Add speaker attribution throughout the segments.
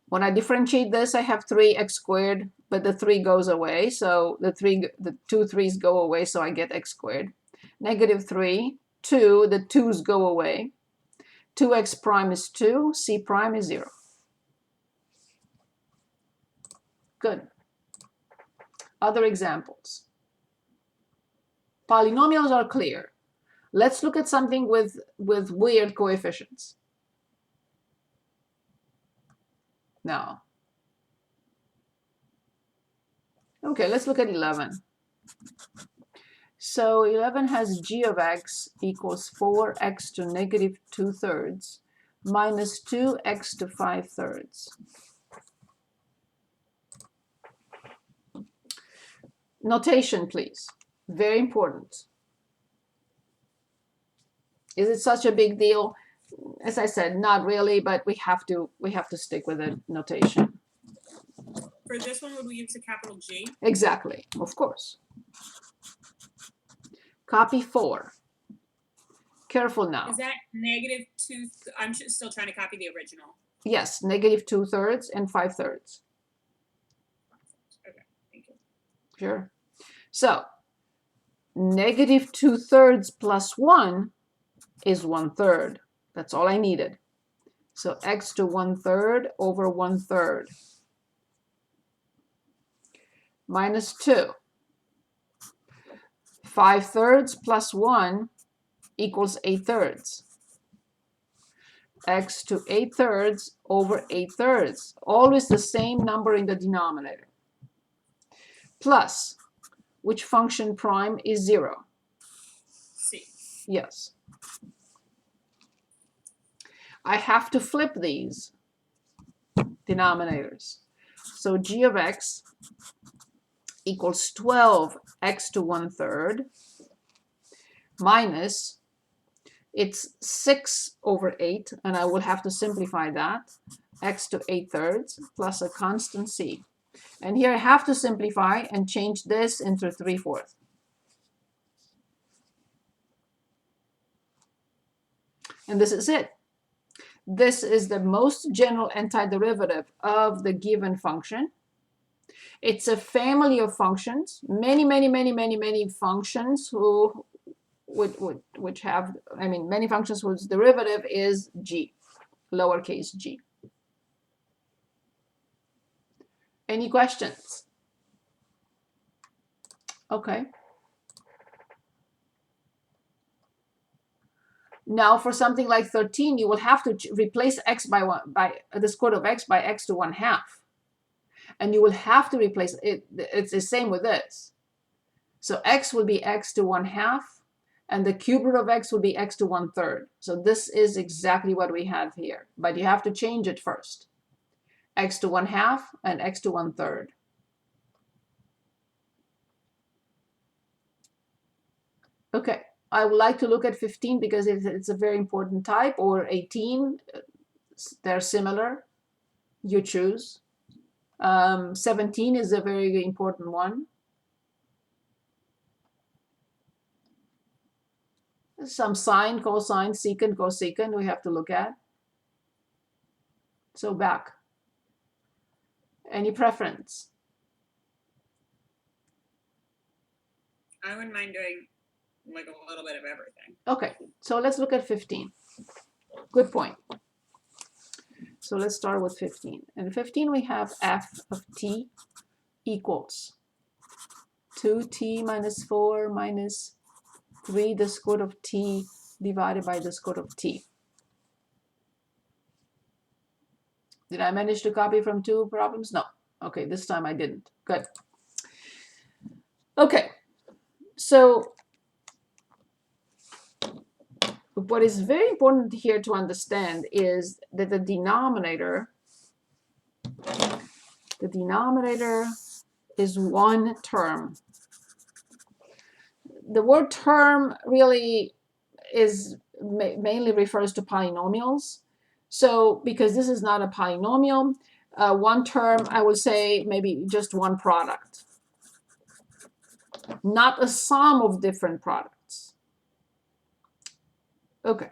Speaker 1: When I differentiate this, I have 3x squared, but the 3 goes away. So the 2 3's go away, so I get x squared. Negative 3, 2, the 2's go away. 2x prime is 2, c prime is 0. Good. Other examples. Polynomials are clear. Let's look at something with weird coefficients. Now, okay, let's look at 11. So 11 has g of x equals 4x to negative 2/3 minus 2x to 5/3. Notation, please. Very important. Is it such a big deal? As I said, not really, but we have to stick with the notation.
Speaker 2: For this one, would we use a capital G?
Speaker 1: Exactly, of course. Copy 4. Careful now.
Speaker 2: Is that negative 2? I'm still trying to copy the original.
Speaker 1: Yes, negative 2/3 and 5/3.
Speaker 2: Okay, thank you.
Speaker 1: Sure. So negative 2/3 plus 1 is 1/3. That's all I needed. So x to 1/3 over 1/3 minus 2. 5/3 plus 1 equals 8/3. X to 8/3 over 8/3. Always the same number in the denominator. Plus, which function prime is 0?
Speaker 2: C.
Speaker 1: Yes. I have to flip these denominators. So g of x equals 12x to 1/3 minus, it's 6 over 8, and I will have to simplify that, x to 8/3 plus a constant c. And here I have to simplify and change this into 3/4. And this is it. This is the most general antiderivative of the given function. It's a family of functions, many functions which have, many functions whose derivative is g, lowercase g. Any questions? Okay. Now for something like 13, you will have to replace x by the square root of x by x to 1/2. And you will have to replace it. It's the same with this. So x will be x to 1/2, and the cube root of x will be x to 1/3. So this is exactly what we have here, but you have to change it first. X to 1/2 and x to 1/3. Okay, I would like to look at 15 because it's a very important type, or 18. They're similar. You choose. 17 is a very important one. Some sine, cosine, secant, cosecant we have to look at. So back. Any preference?
Speaker 2: I wouldn't mind doing like a little bit of everything.
Speaker 1: Okay, so let's look at 15. Good point. So let's start with 15. In 15 we have f of t equals 2t minus 4 minus 3 the square root of t divided by the square root of t. Did I manage to copy from 2 problems? No. Okay, this time I didn't. Good. Okay, so what is very important here to understand is that the denominator is one term. The word term really mainly refers to polynomials. So because this is not a polynomial, one term, I would say maybe just one product, not a sum of different products. Okay.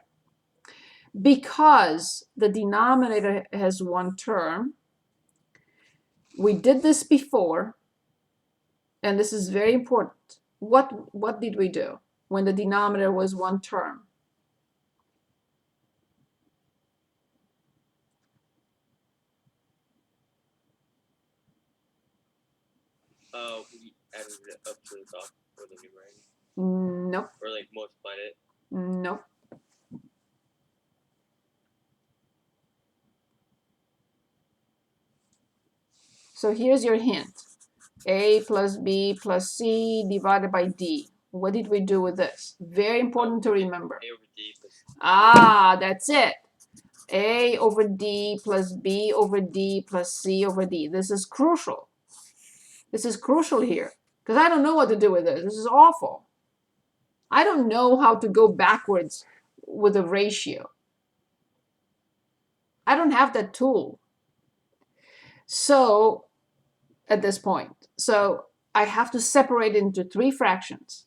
Speaker 1: Because the denominator has one term, We did this before, and this is very important. What did we do when the denominator was one term?
Speaker 3: We added it up to the top for the numerator.
Speaker 1: Nope.
Speaker 3: Or like multiplied it.
Speaker 1: Nope. So here's your hint. A plus B plus C divided by D. What did we do with this? Very important to remember.
Speaker 3: A over D plus
Speaker 1: Ah, that's it. A over D plus B over D plus C over D. This is crucial. This is crucial here because I don't know what to do with this. This is awful. I don't know how to go backwards with a ratio. I don't have that tool. So at this point, so I have to separate into three fractions.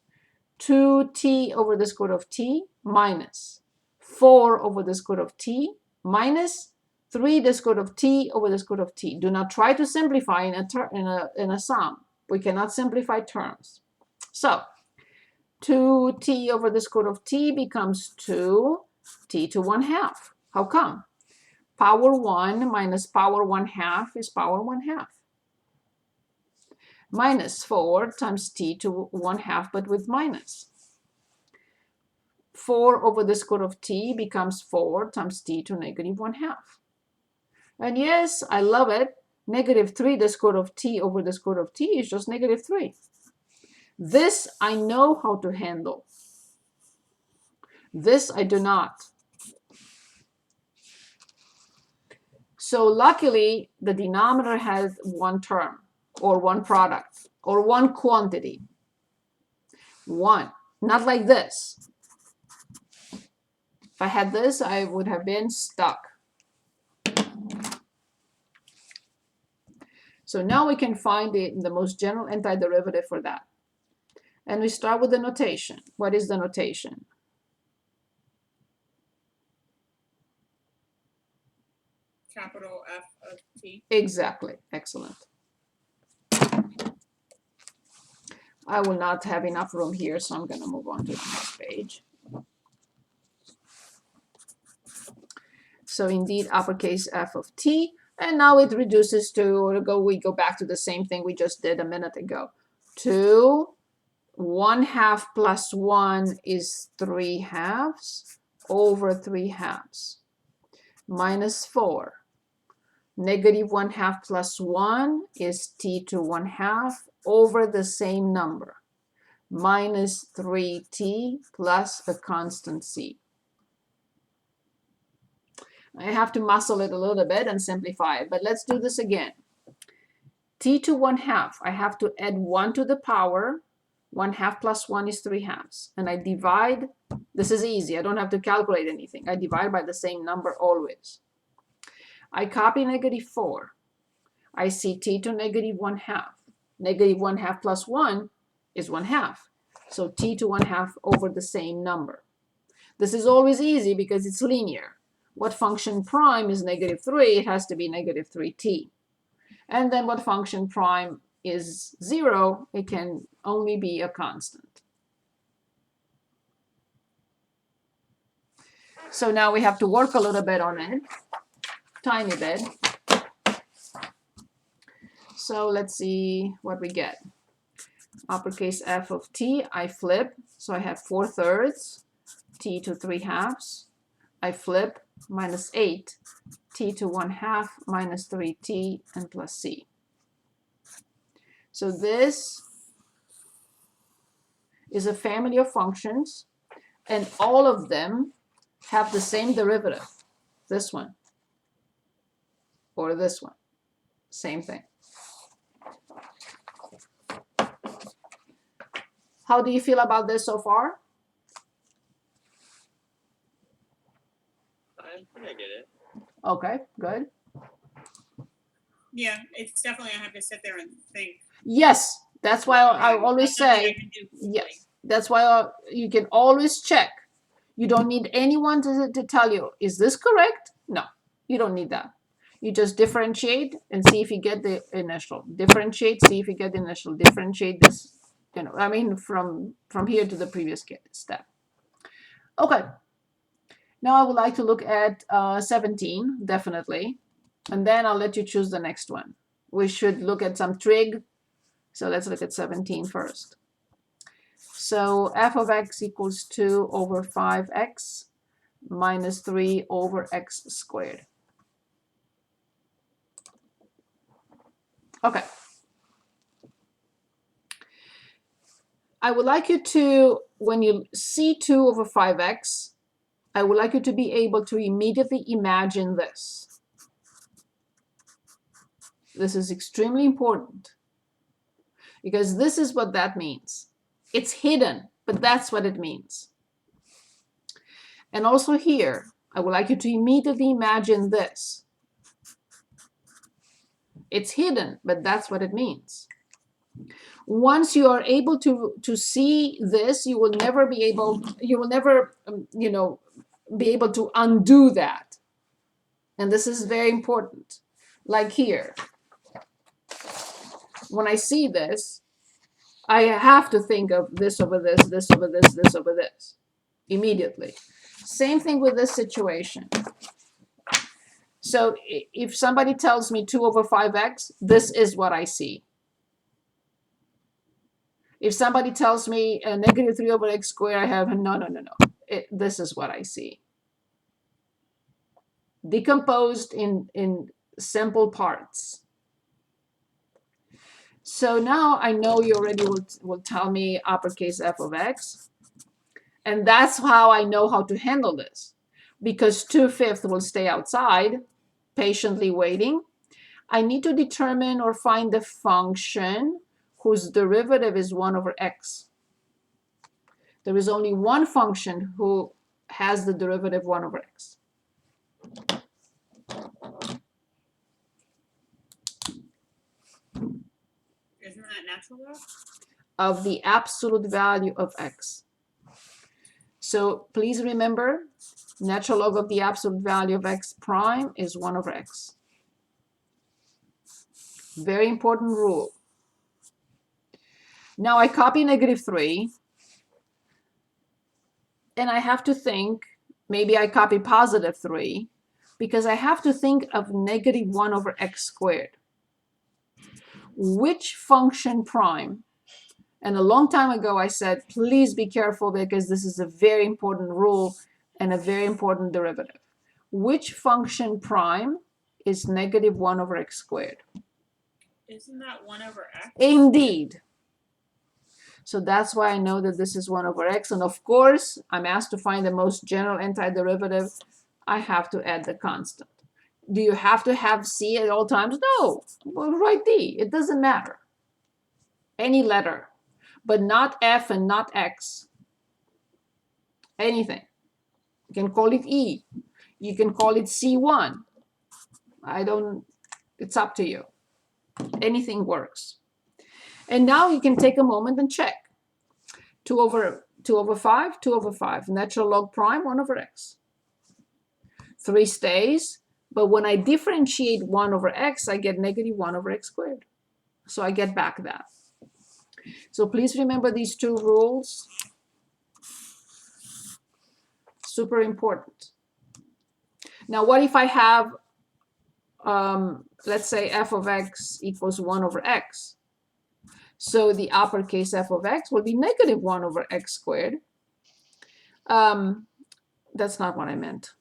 Speaker 1: 2t over the square root of t minus 4 over the square root of t minus 3 the square root of t over the square root of t. Do not try to simplify in a sum. We cannot simplify terms. So 2t over the square root of t becomes 2t to 1/2. How come? Power 1 minus power 1/2 is power 1/2. Minus 4 times t to 1/2, but with minus. 4 over the square root of t becomes 4 times t to negative 1/2. And yes, I love it. Negative 3 the square root of t over the square root of t is just negative 3. This I know how to handle. This I do not. So luckily, the denominator has one term, or one product, or one quantity. One, not like this. If I had this, I would have been stuck. So now we can find the most general antiderivative for that. And we start with the notation. What is the notation?
Speaker 2: Capital F of t.
Speaker 1: Exactly. Excellent. I will not have enough room here, so I'm going to move on to the next page. So indeed, uppercase F of t. And now it reduces to, we go back to the same thing we just did a minute ago. 2, 1/2 plus 1 is 3/2 over 3/2 minus 4. Negative 1/2 plus 1 is t to 1/2 over the same number, minus 3t plus a constant c. I have to muscle it a little bit and simplify it, but let's do this again. T to 1/2, I have to add 1 to the power. 1/2 plus 1 is 3/2. And I divide, this is easy, I don't have to calculate anything. I divide by the same number always. I copy negative 4. I see t to negative 1/2. Negative 1/2 plus 1 is 1/2. So t to 1/2 over the same number. This is always easy because it's linear. What function prime is negative 3? It has to be negative 3t. And then what function prime is 0? It can only be a constant. So now we have to work a little bit on it. Tiny bit. So let's see what we get. Uppercase F of t, I flip. So I have 4/3, t to 3/2. I flip, minus 8, t to 1/2, minus 3t, and plus c. So this is a family of functions, and all of them have the same derivative. This one, or this one, same thing. How do you feel about this so far?
Speaker 3: I think I get it.
Speaker 1: Okay, good.
Speaker 2: Yeah, it's definitely, I have to sit there and think.
Speaker 1: Yes, that's why I always
Speaker 2: That's something I
Speaker 1: say,
Speaker 2: can do
Speaker 1: yes,
Speaker 2: quickly.
Speaker 1: that's why you can always check. You don't need anyone to tell you, is this correct? No, you don't need that. You just differentiate and see if you get the initial. Differentiate, see if you get the initial. Differentiate this, you know, I mean, from here to the previous step. Okay. Now I would like to look at 17, definitely. And then I'll let you choose the next one. We should look at some trig. So let's look at 17 first. So f of x equals 2 over 5x minus 3 over x squared. Okay. I would like you to, when you see 2 over 5x, I would like you to be able to immediately imagine this. This is extremely important because this is what that means. It's hidden, but that's what it means. And also here, I would like you to immediately imagine this. It's hidden, but that's what it means. Once you are able to see this, you will never be able, you know, be able to undo that. And this is very important. Like here, when I see this, I have to think of this over this, this over this, this over this, immediately. Same thing with this situation. So if somebody tells me 2 over 5x, this is what I see. If somebody tells me negative 3 over x squared, I have no. This is what I see. Decomposed in simple parts. So now I know you already will tell me uppercase f of x. And that's how I know how to handle this. Because 2/5 will stay outside, patiently waiting. I need to determine or find the function whose derivative is 1 over x. There is only one function who has the derivative 1 over x.
Speaker 2: Isn't that natural log?
Speaker 1: Of the absolute value of x. So please remember, natural log of the absolute value of x prime is 1 over x. Very important rule. Now I copy negative 3, and I have to think, maybe I copy positive 3, because I have to think of negative 1 over x squared. Which function prime? And a long time ago I said, please be careful because this is a very important rule and a very important derivative. Which function prime is negative 1 over x squared?
Speaker 2: Isn't that 1 over x?
Speaker 1: Indeed. So that's why I know that this is 1 over x. And of course, I'm asked to find the most general antiderivative. I have to add the constant. Do you have to have c at all times? No. Well, write d. It doesn't matter. Any letter, but not f and not x. Anything. You can call it e. You can call it c1. It's up to you. Anything works. And now you can take a moment and check. 2 over 5, 2 over 5. Natural log prime, 1 over x. 3 stays, but when I differentiate 1 over x, I get negative 1 over x squared. So I get back that. So please remember these two rules. Super important. Now what if I have, let's say f of x equals 1 over x. So the uppercase f of x will be negative 1 over x squared. That's not what I meant.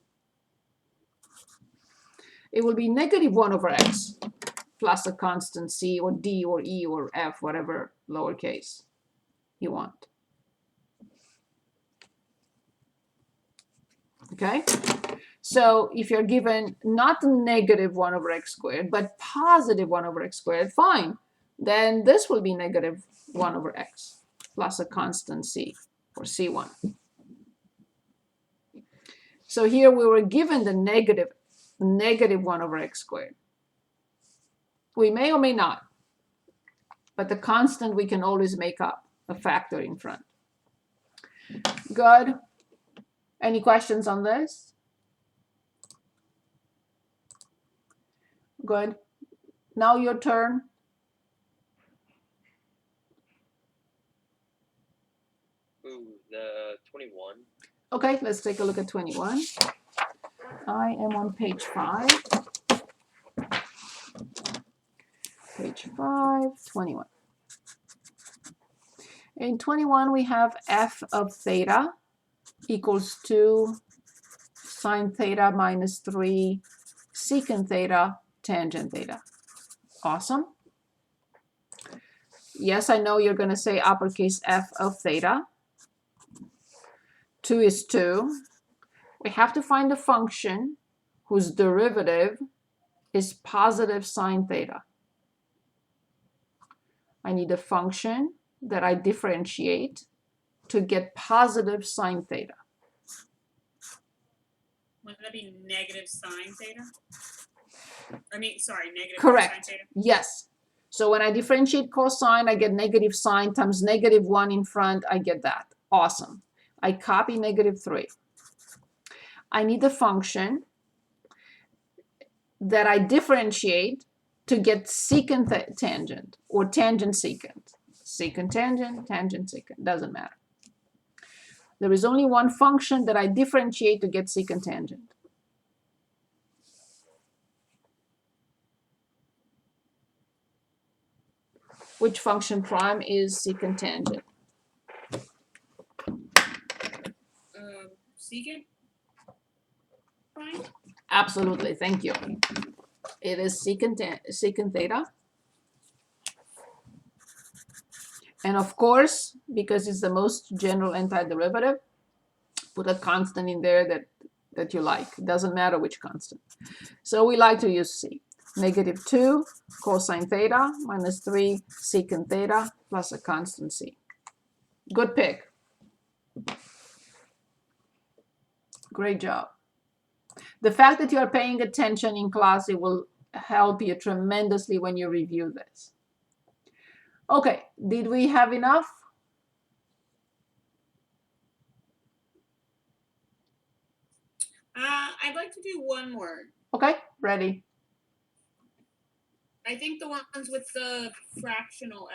Speaker 1: It will be negative 1 over x plus a constant c or d or e or f, whatever lowercase you want. Okay? So if you're given not negative 1 over x squared, but positive 1 over x squared, fine. Then this will be negative 1 over x plus a constant c, or c1. So here we were given the negative 1 over x squared. We may or may not, but the constant we can always make up, a factor in front. Good. Any questions on this? Good. Now your turn.
Speaker 3: Ooh, the 21.
Speaker 1: Okay, let's take a look at 21. I am on page 5. Page 5, 21. In 21, we have f of theta equals 2 sine theta minus 3 secant theta tangent theta. Awesome. Yes, I know you're going to say uppercase f of theta. 2 is 2. We have to find a function whose derivative is positive sine theta. I need a function that I differentiate to get positive sine theta.
Speaker 2: Wouldn't that be negative sine theta? I mean, sorry, negative
Speaker 1: Correct.
Speaker 2: cosine theta.
Speaker 1: Yes. So when I differentiate cosine, I get negative sine times negative 1 in front. I get that. Awesome. I copy negative 3. I need a function that I differentiate to get secant tangent or tangent secant. Secant tangent, tangent secant, doesn't matter. There is only one function that I differentiate to get secant tangent. Which function prime is secant tangent?
Speaker 2: Secant? Fine.
Speaker 1: Absolutely, thank you. It is secant theta. And of course, because it's the most general antiderivative, put a constant in there that you like. It doesn't matter which constant. So we like to use C. Negative 2 cosine theta minus 3 secant theta plus a constant C. Good pick. Great job. The fact that you are paying attention in class, it will help you tremendously when you review this. Okay, did we have enough?
Speaker 2: I'd like to do one more.
Speaker 1: Okay, ready.
Speaker 2: I think the ones with the fractional